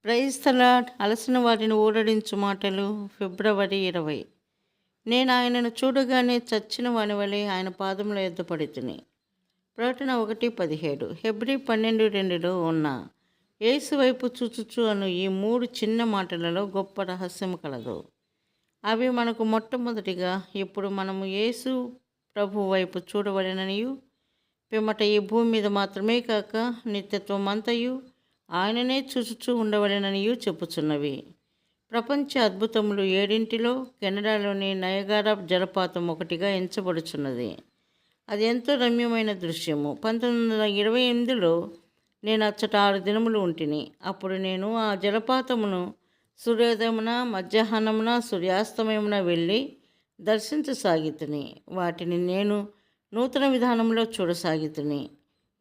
Praise the lord. అలసిన వారిని ఊరడించు మాటలు. ఫిబ్రవరి 20. నేను ఆయనను చూడగానే చచ్చిన వాని వలె ఆయన పాదముల యొద్ద పడితిని. ప్రకటన 1:17. హెబ్రీ 12:2లో ఉన్న యేసు వైపు చూచుచు అను ఈ 3 చిన్న మాటలలో గొప్ప రహస్యం కలదు. అవి మనకు మొట్టమొదటిగా ఇప్పుడు మనము యేసు ప్రభు వైపు చూడవలెననియు, పిమ్మట ఈ భూమి మీద మాత్రమే కాక నిత్యత్వం అంతయు ఆయననే చూచుచూ ఉండవలెననియు చెప్పుచున్నవి. ప్రపంచ అద్భుతములు 7లో కెనడాలోని నయగారా జలపాతం ఒకటిగా ఎంచబడుచున్నది. అది ఎంతో రమ్యమైన దృశ్యము. 1928లో నేను అచ్చట 6 దినములు ఉంటిని. అప్పుడు నేను ఆ జలపాతమును సూర్యోదయమున, మధ్యాహ్నమున, సూర్యాస్తమయమున వెళ్ళి దర్శించసాగితిని. వాటిని నేను నూతన విధానంలో చూడసాగితిని.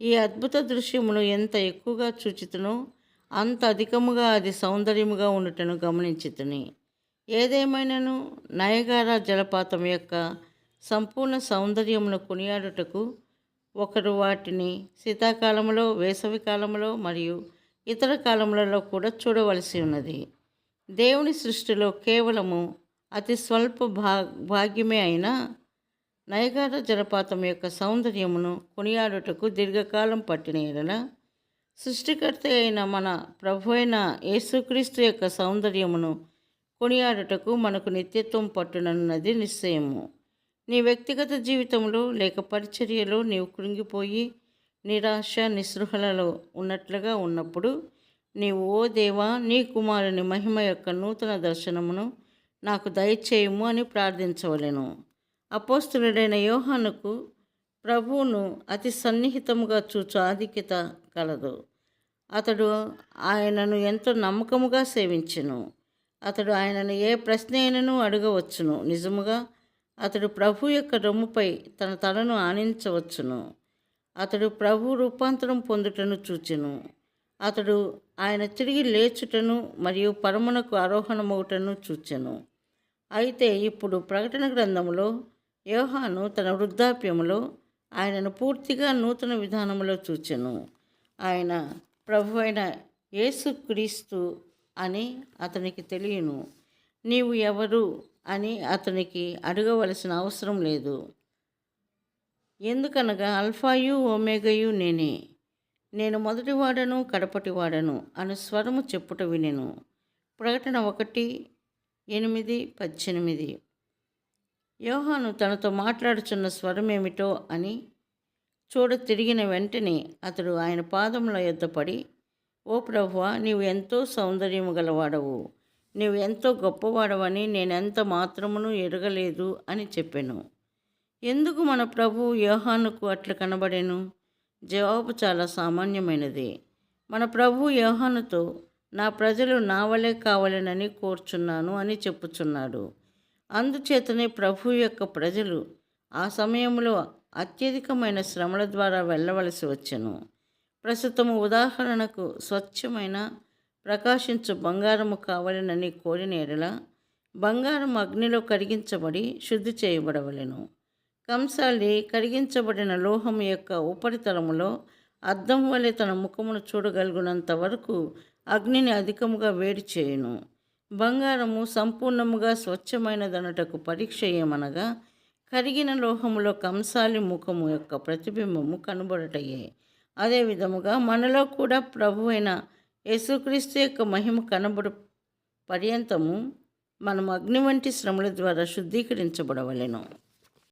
ఈ అద్భుత దృశ్యమును ఎంత ఎక్కువగా చూచితునో అంత అధికముగా అది సౌందర్యముగా ఉండుటను గమనించితిని. ఏదేమైనను నయగారా జలపాతం యొక్క సంపూర్ణ సౌందర్యమును కొనియాడుటకు ఒకరు వాటిని శీతాకాలంలో, వేసవి కాలంలో మరియు ఇతర కాలములలో కూడా చూడవలసి ఉన్నది. దేవుని సృష్టిలో కేవలము అతి స్వల్ప భాగ్యమే అయినా నయగారా జలపాతం యొక్క సౌందర్యమును కొనియాడుటకు దీర్ఘకాలం పట్టిన ఎడల సృష్టికర్త అయిన మన ప్రభు అయిన యేసుక్రీస్తు యొక్క సౌందర్యమును కొనియాడుటకు మనకు నిత్యత్వం పట్టునన్నది నిశ్చయము. నీ వ్యక్తిగత జీవితంలో లేక పరిచర్యలో నీవు కృంగిపోయి నిరాశ నిస్పృహలలో ఉన్నట్లుగా ఉన్నప్పుడు నీవు, ఓ దేవా, నీ కుమారుని మహిమ యొక్క నూతన దర్శనమును నాకు దయచేయము అని ప్రార్థించవలెను. అపోస్తలుడైన యోహానుకు ప్రభువును అతి సన్నిహితముగా చూచు ఆధిక్యత కలదు. అతడు ఆయనను ఎంతో నమ్మకముగా సేవించెను. అతడు ఆయనను ఏ ప్రశ్న అయినను అడగవచ్చును. నిజముగా అతడు ప్రభు యొక్క రొమ్ముపై తన తలను ఆనించవచ్చును. అతడు ప్రభు రూపాంతరం పొందుటను చూచెను. అతడు ఆయన తిరిగి లేచుటను మరియు పరమునకు ఆరోహణమవుటను చూచెను. అయితే ఇప్పుడు ప్రకటన గ్రంథములో యోహాను తన వృద్ధాప్యములో ఆయనను పూర్తిగా నూతన విధానములో చూచెను. ఆయన ప్రభు అయిన యేసుక్రీస్తు అని అతనికి తెలియను. నీవు ఎవరు అని అతనికి అడగవలసిన అవసరం లేదు. ఎందుకనగా అల్ఫాయు ఓమేగయు నేనే, నేను మొదటివాడను కడపటివాడను అను స్వరము చెప్పుట వినెను. ప్రకటన 1:8-18. యోహాను తనతో మాట్లాడుచున్న స్వరమేమిటో అని చూడ తిరిగిన వెంటనే అతడు ఆయన పాదముల యొద్ద పడి, ఓ ప్రభువా, నీవు ఎంతో సౌందర్యము గలవాడవు, నీవు ఎంతో గొప్పవాడవని నేనెంత మాత్రమును ఎరగలేదు అని చెప్పెను. ఎందుకు మన ప్రభువు యోహానుకు అట్లా కనబడెను? జవాబు చాలా సామాన్యమైనది. మన ప్రభువు యోహానుతో, నా ప్రజలు నా వలె కావాలనని కోరుచున్నాను అని చెప్పుచున్నాడు. అందుచేతనే ప్రభు యొక్క ప్రజలు ఆ సమయంలో అత్యధికమైన శ్రమల ద్వారా వెళ్ళవలసి వచ్చెను. ప్రస్తుతము ఉదాహరణకు స్వచ్ఛమైన ప్రకాశించు బంగారము కావాలనని కోరిన ఎడల బంగారం అగ్నిలో కరిగించబడి శుద్ధి చేయబడవలెను. కంసాలి కరిగించబడిన లోహం యొక్క ఉపరితలములో అద్దం వలె తన ముఖమును చూడగలుగునంత వరకు అగ్నిని అధికముగా వేడి చేయును. బంగారము సంపూర్ణముగా స్వచ్ఛమైనదనటకు పరీక్ష ఏమనగా కరిగిన లోహములో కంసాలి ముఖము యొక్క ప్రతిబింబము కనబడటయే. అదే విధముగా మనలో కూడా ప్రభు అయిన యేసుక్రీస్తు యొక్క మహిమ కనబడు పర్యంతము మనం అగ్ని వంటి శ్రమల ద్వారా శుద్ధీకరించబడవలెను.